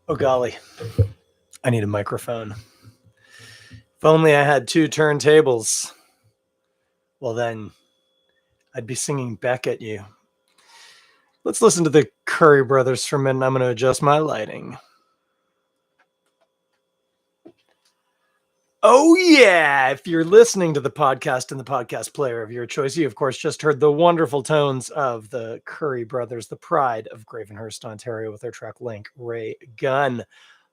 Oh, golly. I need a microphone. If only I had two turntables. Well, then I'd be singing back at you. Let's listen to the Currie brothers for a minute. I'm going to adjust my lighting. Oh, yeah. If you're listening to the podcast in the podcast player of your choice, you, of course, just heard the wonderful tones of the Currie brothers, the pride of Gravenhurst, Ontario, with their track Link Ray Gun.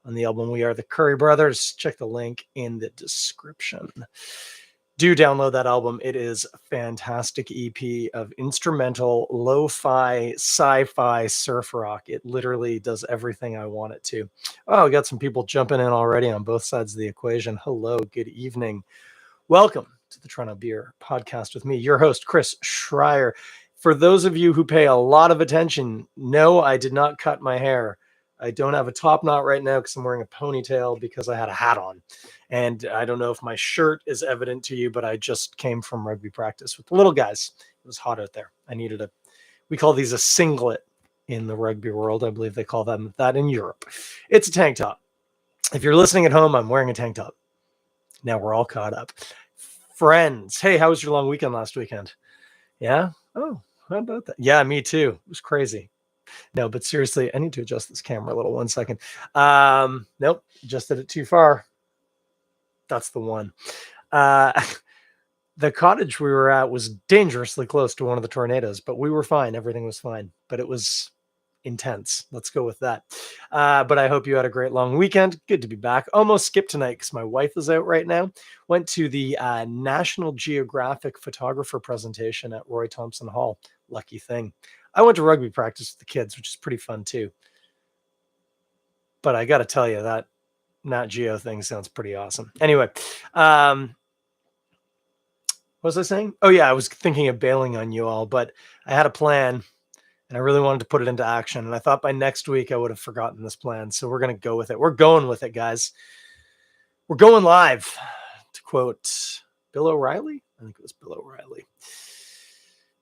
On the album, we are the Currie brothers. Check the link in the description. Do download that album. It is a fantastic EP of instrumental, lo-fi, sci-fi surf rock. It literally does everything I want it to. Oh, we got some people jumping in already on both sides of the equation. Hello, good evening. Welcome to the Toronto Beer Podcast with me, your host, Chris Schreier. For those of you who pay a lot of attention, no, I did not cut my hair. I don't have a top knot right now because I'm wearing a ponytail because I had a hat on. And I don't know if my shirt is evident to you, but I just came from rugby practice with the little guys. It was hot out there. I needed we call these a singlet in the rugby world. I believe they call them that in Europe. It's a tank top. If you're listening at home, I'm wearing a tank top. Now we're all caught up. Friends, hey, how was your long weekend last weekend? Yeah? Oh, how about that? Yeah, me too. It was crazy. No, but seriously, I need to adjust this camera a little. 1 second. Nope, adjusted it too far. That's the one. The cottage we were at was dangerously close to one of the tornadoes, but we were fine. Everything was fine, but it was intense. Let's go with that. But I hope you had a great long weekend. Good to be back. Almost skipped tonight because my wife is out right now. Went to the National Geographic photographer presentation at Roy Thompson Hall. Lucky thing. I went to rugby practice with the kids, which is pretty fun too. But I got to tell you, that Nat Geo thing sounds pretty awesome. Anyway, what was I saying? Oh yeah, I was thinking of bailing on you all, but I had a plan and I really wanted to put it into action. And I thought by next week I would have forgotten this plan. So we're going to go with it. We're going with it, guys. We're going live, to quote Bill O'Reilly. I think it was Bill O'Reilly.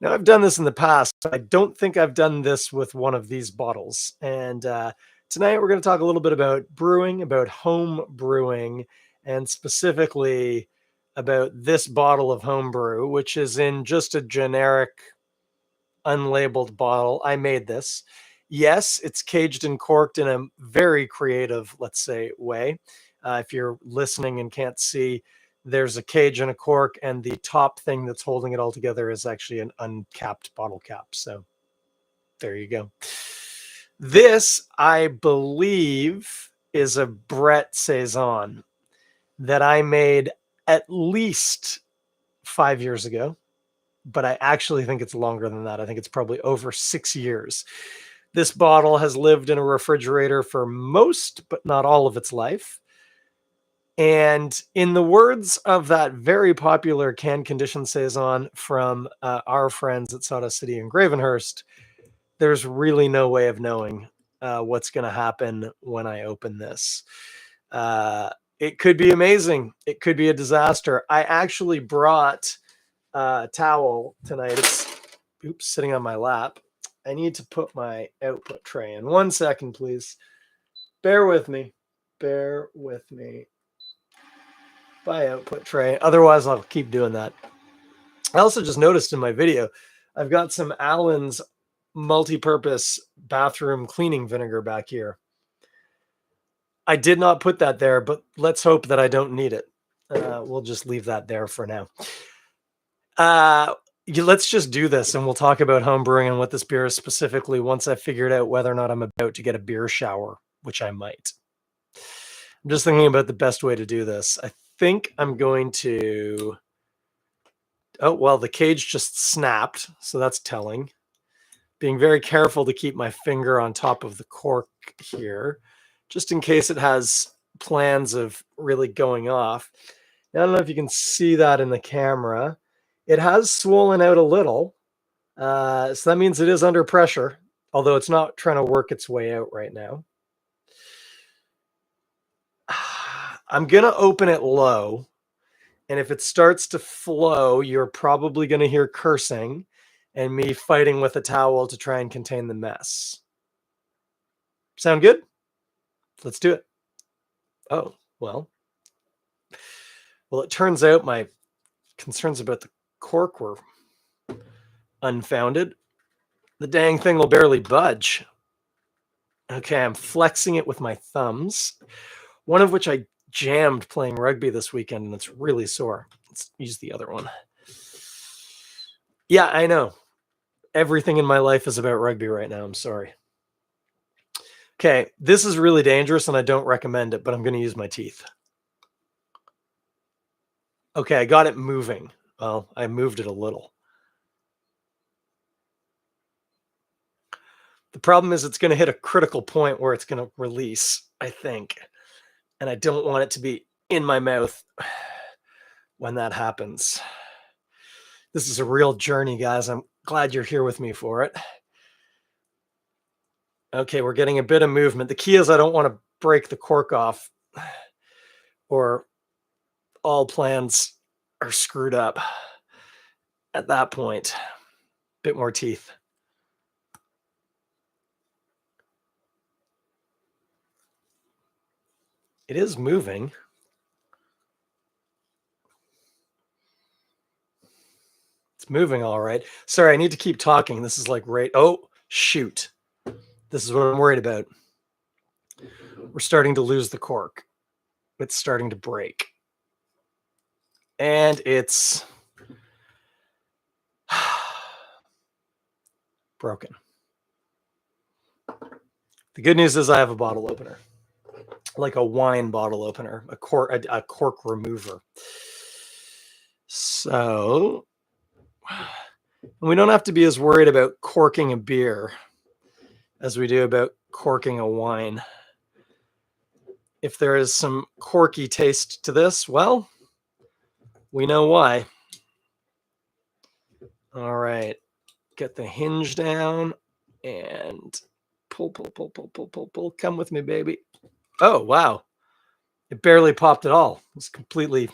Now, I've done this in the past. I don't think I've done this with one of these bottles. And tonight we're going to talk a little bit about brewing, about home brewing, and specifically about this bottle of homebrew, which is in just a generic, unlabeled bottle. I made this. Yes, it's caged and corked in a very creative, let's say, way. If you're listening and can't see, there's a cage and a cork, and the top thing that's holding it all together is actually an uncapped bottle cap. So there you go. This, I believe, is a Brett Saison that I made at least 5 years ago, but I actually think it's longer than that. I think it's probably over 6 years. This bottle has lived in a refrigerator for most, but not all of its life. And in the words of that very popular canned condition Saison from our friends at Sawdust City and Gravenhurst, there's really no way of knowing what's going to happen when I open this. It could be amazing. It could be a disaster. I actually brought a towel tonight. It's sitting on my lap. I need to put my output tray in. 1 second, please. Bear with me. Bear with me. By output tray. Otherwise, I'll keep doing that. I also just noticed in my video, I've got some Allen's multi-purpose bathroom cleaning vinegar back here. I did not put that there, but let's hope that I don't need it. We'll just leave that there for now. Let's just do this, and we'll talk about homebrewing and what this beer is specifically once I've figured out whether or not I'm about to get a beer shower, which I might. I'm just thinking about the best way to do this. I think I'm going to... Oh, well, the cage just snapped, so that's telling. Being very careful to keep my finger on top of the cork here, just in case it has plans of really going off. Now, I don't know if you can see that in the camera. It has swollen out a little, so that means it is under pressure, although it's not trying to work its way out right now. I'm going to open it low, and if it starts to flow, you're probably going to hear cursing and me fighting with a towel to try and contain the mess. Sound good? Let's do it. Oh, well. Well, it turns out my concerns about the cork were unfounded. The dang thing will barely budge. Okay, I'm flexing it with my thumbs, one of which I jammed playing rugby this weekend, and it's really sore. Let's use the other one. Yeah, I know. Everything in my life is about rugby right now. I'm sorry. Okay, this is really dangerous, and I don't recommend it, but I'm going to use my teeth. Okay, I got it moving. Well, I moved it a little. The problem is it's going to hit a critical point where it's going to release, I think. And I don't want it to be in my mouth when that happens. This is a real journey, guys. I'm glad you're here with me for it. Okay, we're getting a bit of movement. The key is I don't want to break the cork off or all plans are screwed up at that point. Bit more teeth. It is moving. It's moving all right. Sorry, I need to keep talking. This is like right. Oh, shoot. This is what I'm worried about. We're starting to lose the cork. It's starting to break. And it's broken. The good news is I have a bottle opener, like a wine bottle opener, a cork remover. So we don't have to be as worried about corking a beer as we do about corking a wine. If there is some corky taste to this, well, we know why. All right, get the hinge down and pull. Come with me, baby. Oh, wow. It barely popped at all. It was completely,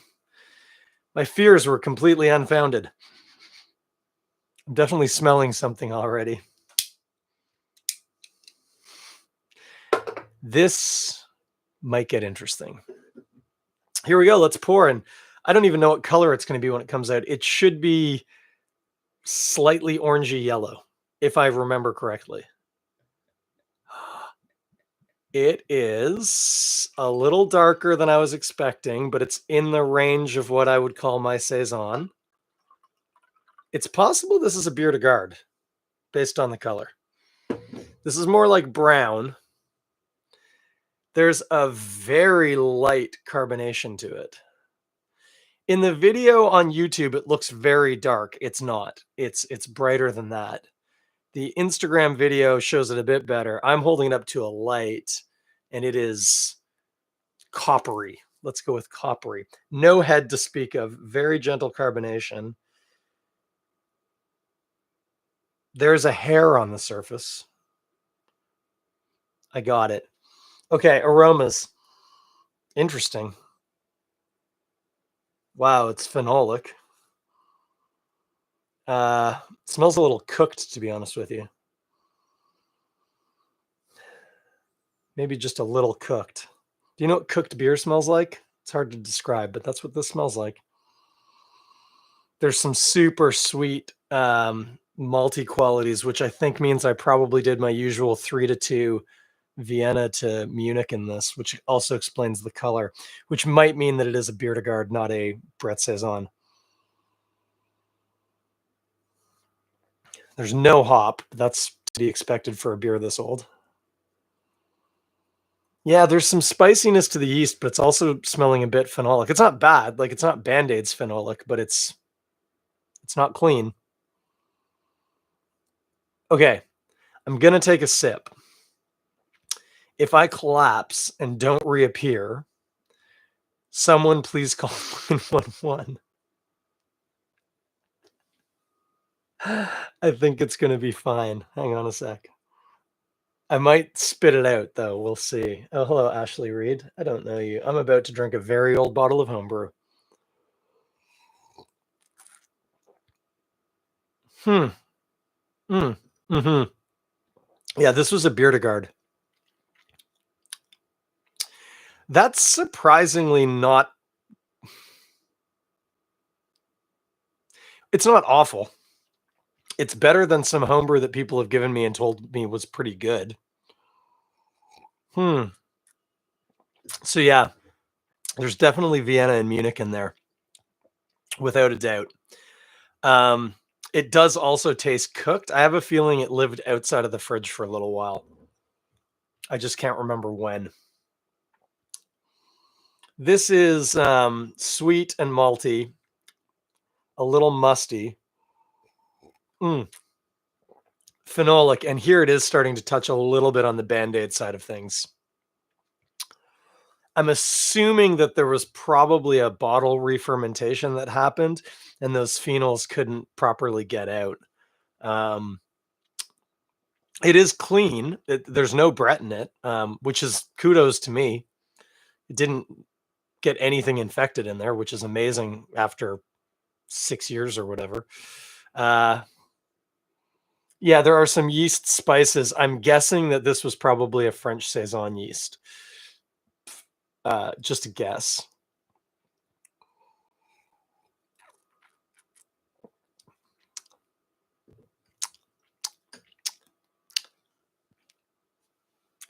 my fears were completely unfounded. I'm definitely smelling something already. This might get interesting. Here we go. Let's pour. And I don't even know what color it's going to be when it comes out. It should be slightly orangey yellow, if I remember correctly. It is a little darker than I was expecting, but it's in the range of what I would call my saison. It's possible this is a bière de garde based on the color. This is more like brown. There's a very light carbonation to it. In the video on YouTube, it looks very dark. It's not. It's brighter than that. The Instagram video shows it a bit better. I'm holding it up to a light, and it is coppery. Let's go with coppery. No head to speak of. Very gentle carbonation. There's a hair on the surface. I got it. Okay, aromas. Interesting. Wow, it's phenolic. Smells a little cooked, to be honest with you. Maybe just a little cooked. Do you know what cooked beer smells like? It's hard to describe, but that's what this smells like. There's some super sweet malty qualities, which I think means I probably did my usual 3-2 Vienna to Munich in this, which also explains the color, which might mean that it is a bière de garde, not a Brett Saison. There's no hop. That's to be expected for a beer this old. Yeah, there's some spiciness to the yeast, but it's also smelling a bit phenolic. It's not bad. Like, it's not Band-Aid's phenolic, but it's not clean. Okay, I'm going to take a sip. If I collapse and don't reappear, someone please call 911. I think it's going to be fine. Hang on a sec. I might spit it out, though. We'll see. Oh, hello, Ashley Reed. I don't know you. I'm about to drink a very old bottle of homebrew. Mm-hmm. Yeah, this was a bière de garde. That's surprisingly not it's not awful. It's better than some homebrew that people have given me and told me was pretty good. Hmm. So yeah, there's definitely Vienna and Munich in there, without a doubt. Um, it does also taste cooked. I have a feeling it lived outside of the fridge for a little while. I just can't remember when. This is sweet and malty, a little musty, phenolic, and here it is starting to touch a little bit on the Band-Aid side of things. I'm assuming that there was probably a bottle re-fermentation that happened, and those phenols couldn't properly get out. Um, it is clean. There's no Brett in it, which is kudos to me. It didn't get anything infected in there, which is amazing after 6 years or whatever. Yeah, there are some yeast spices. I'm guessing that this was probably a French saison yeast. Just a guess.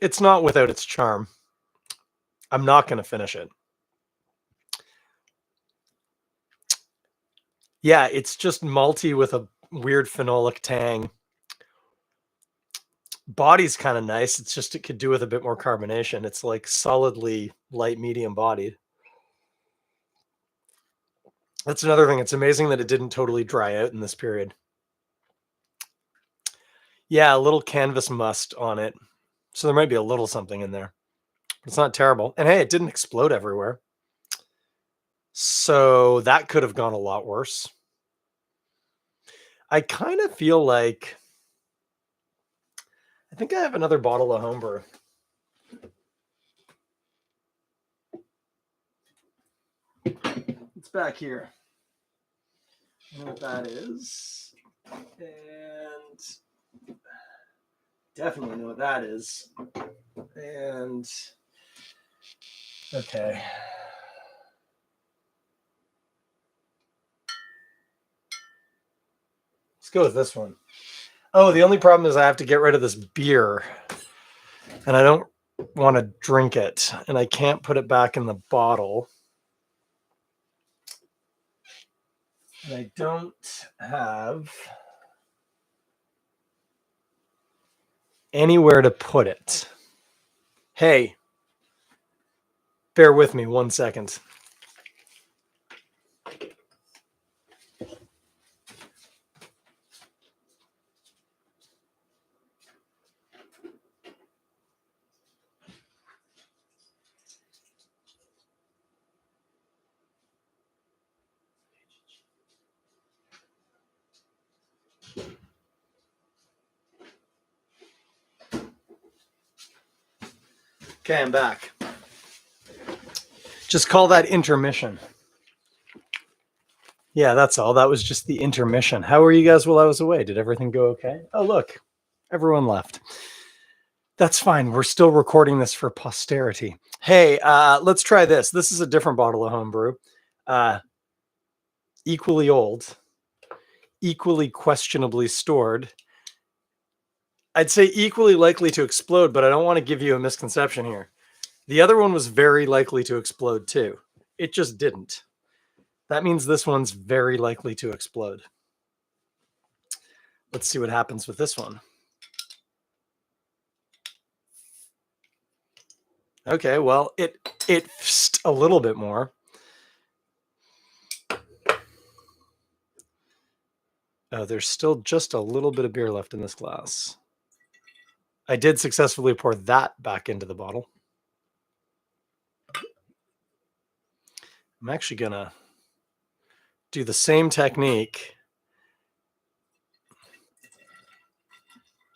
It's not without its charm. I'm not going to finish it. Yeah, it's just malty with a weird phenolic tang. Body's kind of nice. It's just it could do with a bit more carbonation. It's like solidly light medium bodied. That's another thing. It's amazing that it didn't totally dry out in this period. Yeah, a little canvas must on it. So there might be a little something in there. It's not terrible. And hey, it didn't explode everywhere. So that could have gone a lot worse. I kind of feel like I think I have another bottle of homebrew. It's back here. I know what that is. And definitely know what that is. And okay. Let's go with this one. Oh, the only problem is I have to get rid of this beer. And I don't want to drink it. And I can't put it back in the bottle. And I don't have anywhere to put it. Hey, bear with me 1 second. Okay, I'm back. Just call that intermission. Yeah, that's all. That was just the intermission. How were you guys while I was away? Did everything go okay? Oh, look, everyone left. That's fine. We're still recording this for posterity. Hey, let's try this. This is a different bottle of homebrew. Equally old, equally questionably stored. I'd say equally likely to explode, but I don't want to give you a misconception here. The other one was very likely to explode too. It just didn't. That means this one's very likely to explode. Let's see what happens with this one. Okay, well, it a little bit more. Oh, there's still just a little bit of beer left in this glass. I did successfully pour that back into the bottle. I'm actually gonna do the same technique.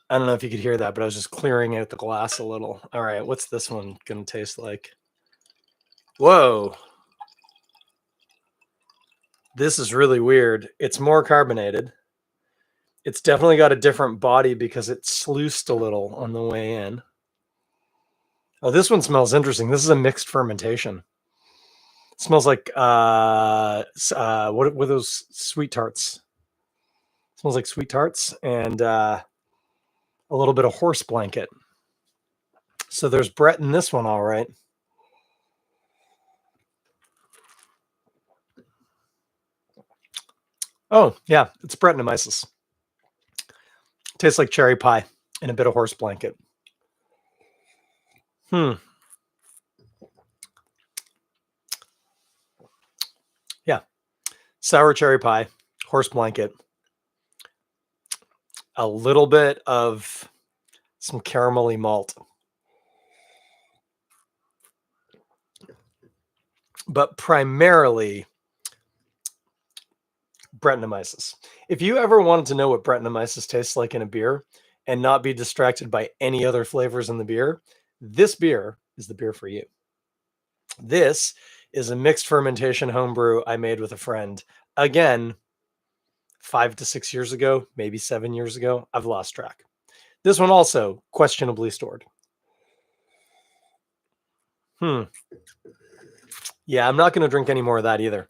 I don't know if you could hear that, but I was just clearing out the glass a little. All right, what's this one gonna taste like? Whoa. This is really weird. It's more carbonated. It's definitely got a different body because it sluiced a little on the way in. Oh, this one smells interesting. This is a mixed fermentation. It smells like what were those sweet tarts? It smells like sweet tarts and a little bit of horse blanket. So there's Brett in this one, all right. Oh yeah, it's Brettanomyces. Tastes like cherry pie and a bit of horse blanket. Yeah, sour cherry pie, horse blanket, a little bit of some caramelly malt, but primarily Brettanomyces. If you ever wanted to know what Brettanomyces tastes like in a beer and not be distracted by any other flavors in the beer, this beer is the beer for you. This is a mixed fermentation homebrew I made with a friend. Again, 5 to 6 years ago, maybe 7 years ago. I've lost track. This one also questionably stored. Yeah, I'm not going to drink any more of that either.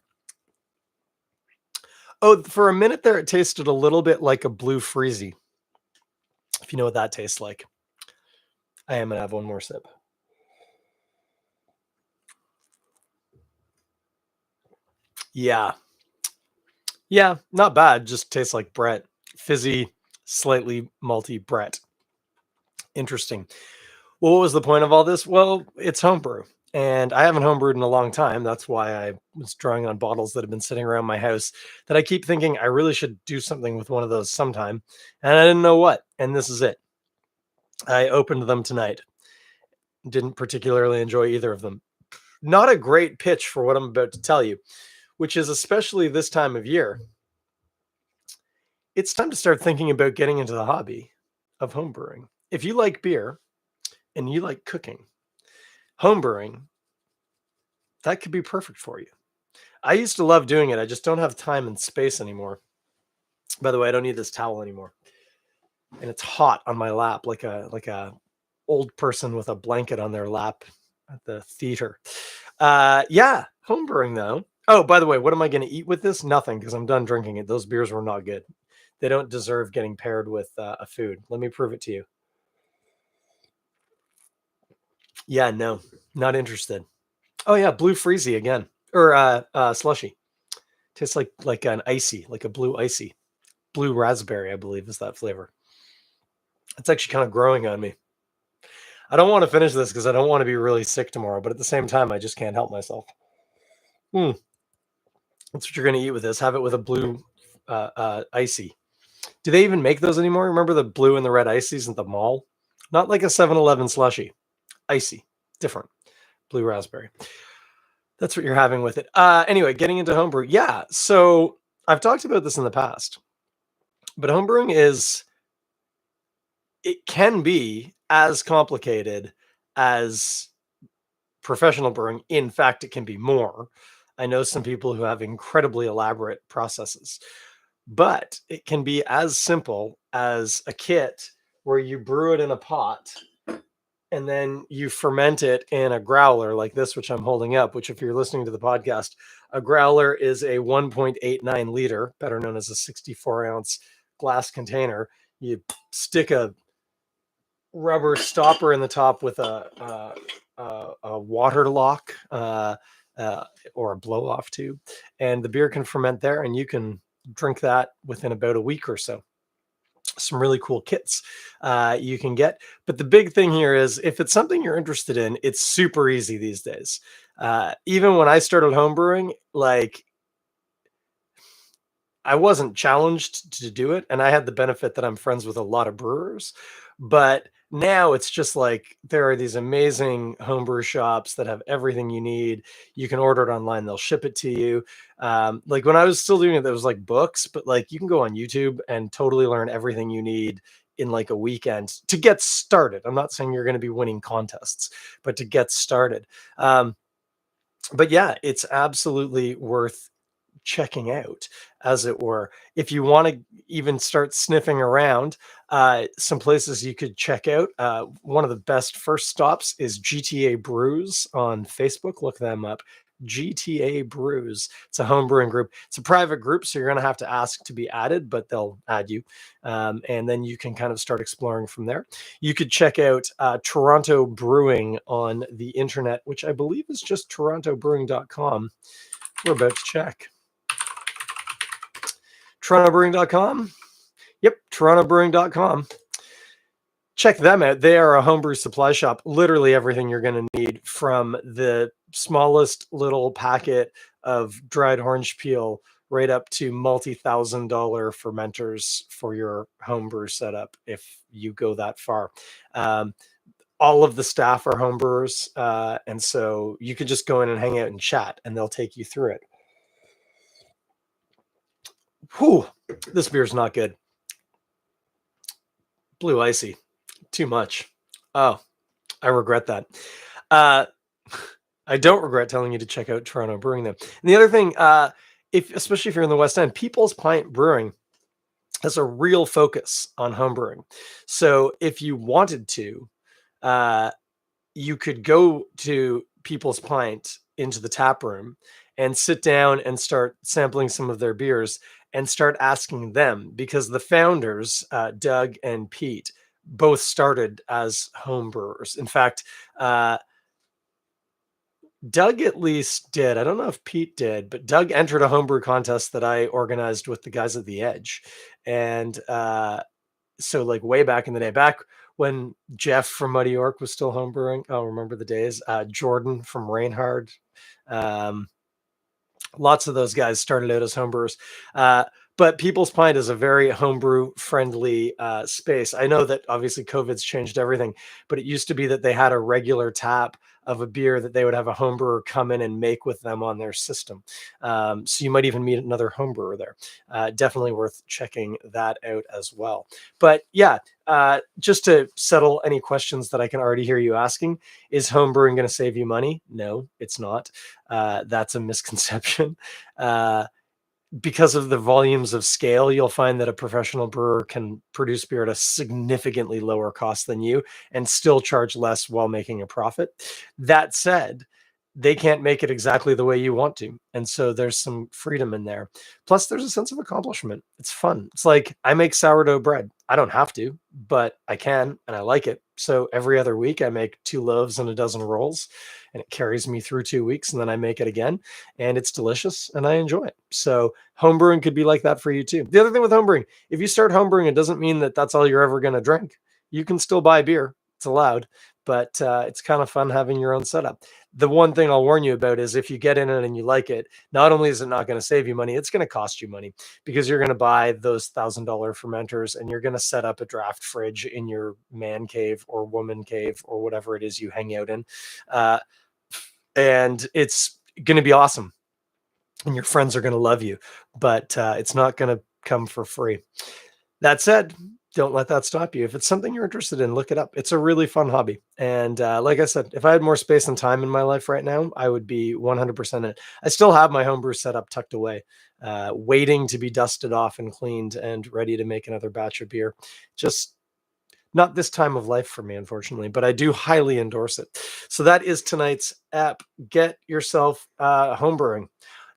Oh, for a minute there, it tasted a little bit like a blue freezy. If you know what that tastes like. I am going to have one more sip. Yeah. Yeah, not bad. Just tastes like Brett. Fizzy, slightly malty Brett. Interesting. Well, what was the point of all this? Well, it's homebrew. And I haven't homebrewed in a long time. That's why I was drawing on bottles that have been sitting around my house that I keep thinking I really should do something with one of those sometime. And I didn't know what. And this is it. I opened them tonight. Didn't particularly enjoy either of them. Not a great pitch for what I'm about to tell you, which is especially this time of year. It's time to start thinking about getting into the hobby of homebrewing. If you like beer and you like cooking, homebrewing, that could be perfect for you. I used to love doing it. I just don't have time and space anymore. By the way, I don't need this towel anymore. And it's hot on my lap like a old person with a blanket on their lap at the theater. Yeah, homebrewing though. Oh, by the way, what am I going to eat with this? Nothing, because I'm done drinking it. Those beers were not good. They don't deserve getting paired with a food. Let me prove it to you. Yeah, no, not interested. Oh yeah, blue freezy again, or slushy. Tastes like an icy, like a blue icy, blue raspberry, I believe is that flavor. It's actually kind of growing on me. I don't want to finish this because I don't want to be really sick tomorrow, but at the same time, I just can't help myself. That's what you're going to eat with this. Have it with a blue icy. Do they even make those anymore? Remember the blue and the red ices at the mall? Not like a 7-Eleven slushy. Icy. Different. Blue raspberry. That's what you're having with it. Anyway, getting into homebrew. Yeah. So I've talked about this in the past, but homebrewing it can be as complicated as professional brewing. In fact, it can be more. I know some people who have incredibly elaborate processes, but it can be as simple as a kit where you brew it in a pot and then you ferment it in a growler like this, which I'm holding up, which if you're listening to the podcast, a growler is a 1.89 liter, better known as a 64-ounce glass container. You stick a rubber stopper in the top with a water lock or a blow off tube, and the beer can ferment there, and you can drink that within about a week or so. Some really cool kits you can get, but the big thing here is if it's something you're interested in, it's super easy these days. Even when I started homebrewing, like I wasn't challenged to do it, and I had the benefit that I'm friends with a lot of brewers, but now it's just like there are these amazing homebrew shops that have everything you need. You can order it online, they'll ship it to you. Like when I was still doing it, there was like books, but like you can go on YouTube and totally learn everything you need in like a weekend to get started. I'm not saying you're going to be winning contests, but to get started. But yeah, it's absolutely worth checking out, as it were. If you want to even start sniffing around, Some places you could check out. One of the best first stops is GTA Brews on Facebook. Look them up. GTA Brews. It's a homebrewing group. It's a private group, so you're going to have to ask to be added, but they'll add you. And then you can kind of start exploring from there. You could check out Toronto Brewing on the internet, which I believe is just torontobrewing.com. We're about to check. torontobrewing.com. Yep, torontobrewing.com. Check them out. They are a homebrew supply shop. Literally everything you're going to need, from the smallest little packet of dried orange peel right up to multi-$1,000 fermenters for your homebrew setup if you go that far. All of the staff are homebrewers, and so you could just go in and hang out and chat, and they'll take you through it. Whew, this beer's not good. Blue icy. Too much. Oh, I regret that. I don't regret telling you to check out Toronto Brewing, though. And the other thing, especially if you're in the West End, People's Pint Brewing has a real focus on homebrewing. So if you wanted to, you could go to People's Pint into the tap room and sit down and start sampling some of their beers and start asking them, because the founders, Doug and Pete, both started as homebrewers. In fact, Doug at least did. I don't know if Pete did, but Doug entered a homebrew contest that I organized with the guys at the Edge. And so like way back in the day, back when Jeff from Muddy York was still homebrewing, I'll remember the days. Jordan from Reinhard. Lots of those guys started out as homebrewers. But People's Pint is a very homebrew friendly space. I know that obviously COVID's changed everything, but it used to be that they had a regular tap of a beer that they would have a homebrewer come in and make with them on their system. So you might even meet another homebrewer there. Definitely worth checking that out as well. But yeah, just to settle any questions that I can already hear you asking, is homebrewing going to save you money? No, it's not. That's a misconception. Because of the volumes of scale, you'll find that a professional brewer can produce beer at a significantly lower cost than you and still charge less while making a profit. That said, they can't make it exactly the way you want to. And so there's some freedom in there. Plus, there's a sense of accomplishment. It's fun. It's like, I make sourdough bread. I don't have to, but I can, and I like it. So every other week I make 2 loaves and a dozen rolls, and it carries me through 2 weeks, and then I make it again, and it's delicious and I enjoy it. So homebrewing could be like that for you too. The other thing with homebrewing, if you start homebrewing, it doesn't mean that that's all you're ever going to drink. You can still buy beer. It's allowed, but it's kind of fun having your own setup. The one thing I'll warn you about is if you get in it and you like it, not only is it not going to save you money, it's going to cost you money, because you're going to buy those $1,000 fermenters and you're going to set up a draft fridge in your man cave or woman cave or whatever it is you hang out in. And it's going to be awesome. And your friends are going to love you, but it's not going to come for free. That said, don't let that stop you. If it's something you're interested in, look it up. It's a really fun hobby. And like I said, if I had more space and time in my life right now, I would be 100% in it. I still have my homebrew setup tucked away, waiting to be dusted off and cleaned and ready to make another batch of beer. Just not this time of life for me, unfortunately, but I do highly endorse it. So that is tonight's app. Get yourself homebrewing.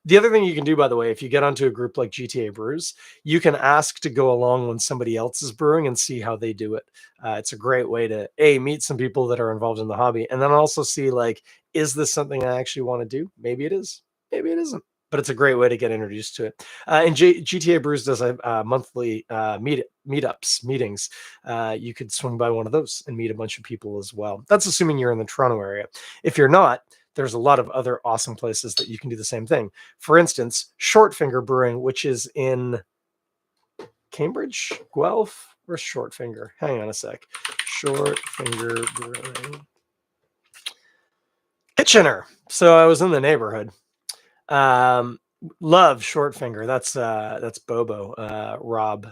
The other thing you can do, by the way, if you get onto a group like GTA Brews, you can ask to go along when somebody else is brewing and see how they do it. It's a great way to meet some people that are involved in the hobby, and then also see, like, is this something I actually want to do? Maybe it is, maybe it isn't. But it's a great way to get introduced to it. And GTA Brews does a monthly meetings. You could swing by one of those and meet a bunch of people as well. That's assuming you're in the Toronto area. If you're not, there's a lot of other awesome places that you can do the same thing. For instance, Shortfinger Brewing, which is in Cambridge, Guelph. Where's Shortfinger? Hang on a sec. Shortfinger Brewing. Kitchener. So I was in the neighborhood. Love Shortfinger. That's Bobo. Rob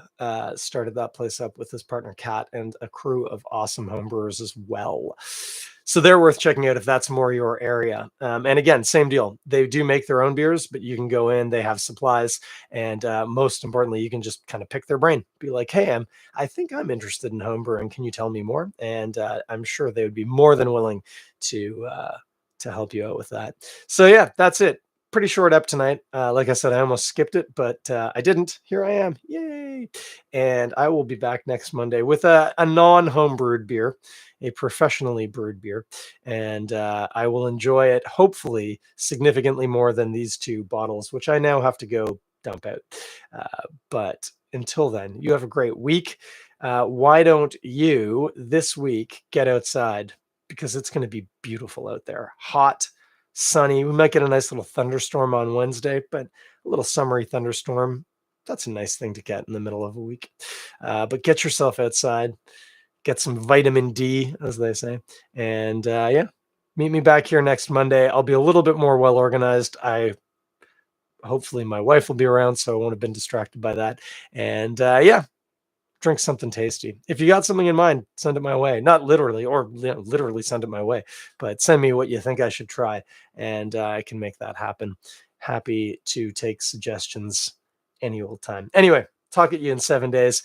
started that place up with his partner Kat and a crew of awesome homebrewers as well. So they're worth checking out if that's more your area. And again, same deal. They do make their own beers, but you can go in. They have supplies, and most importantly, you can just kind of pick their brain. Be like, "Hey, I think I'm interested in homebrewing. Can you tell me more?" And I'm sure they would be more than willing to uh, to help you out with that. So yeah, that's it. Pretty short up tonight. Like I said, I almost skipped it, but I didn't. Here I am. Yay! And I will be back next Monday with a non-homebrewed beer, a professionally brewed beer, and I will enjoy it hopefully significantly more than these two bottles, which I now have to go dump out. But until then, you have a great week. Why don't you this week get outside, because it's going to be beautiful out there, hot, sunny. We might get a nice little thunderstorm on Wednesday, but a little summery thunderstorm. That's a nice thing to get in the middle of a week. But get yourself outside, get some vitamin D, as they say. And yeah, meet me back here next Monday. I'll be a little bit more well organized. I hopefully my wife will be around, so I won't have been distracted by that. And yeah, drink something tasty. If you got something in mind, send it my way. Not literally, or literally send it my way, but send me what you think I should try, and I can make that happen. Happy to take suggestions any old time. Anyway, talk at you in 7 days.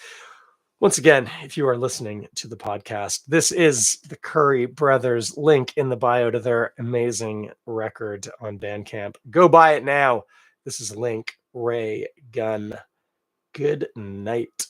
Once again, if you are listening to the podcast, this is the Currie Brothers. Link in the bio to their amazing record on Bandcamp. Go buy it now. This is Link Ray Gun. Good night.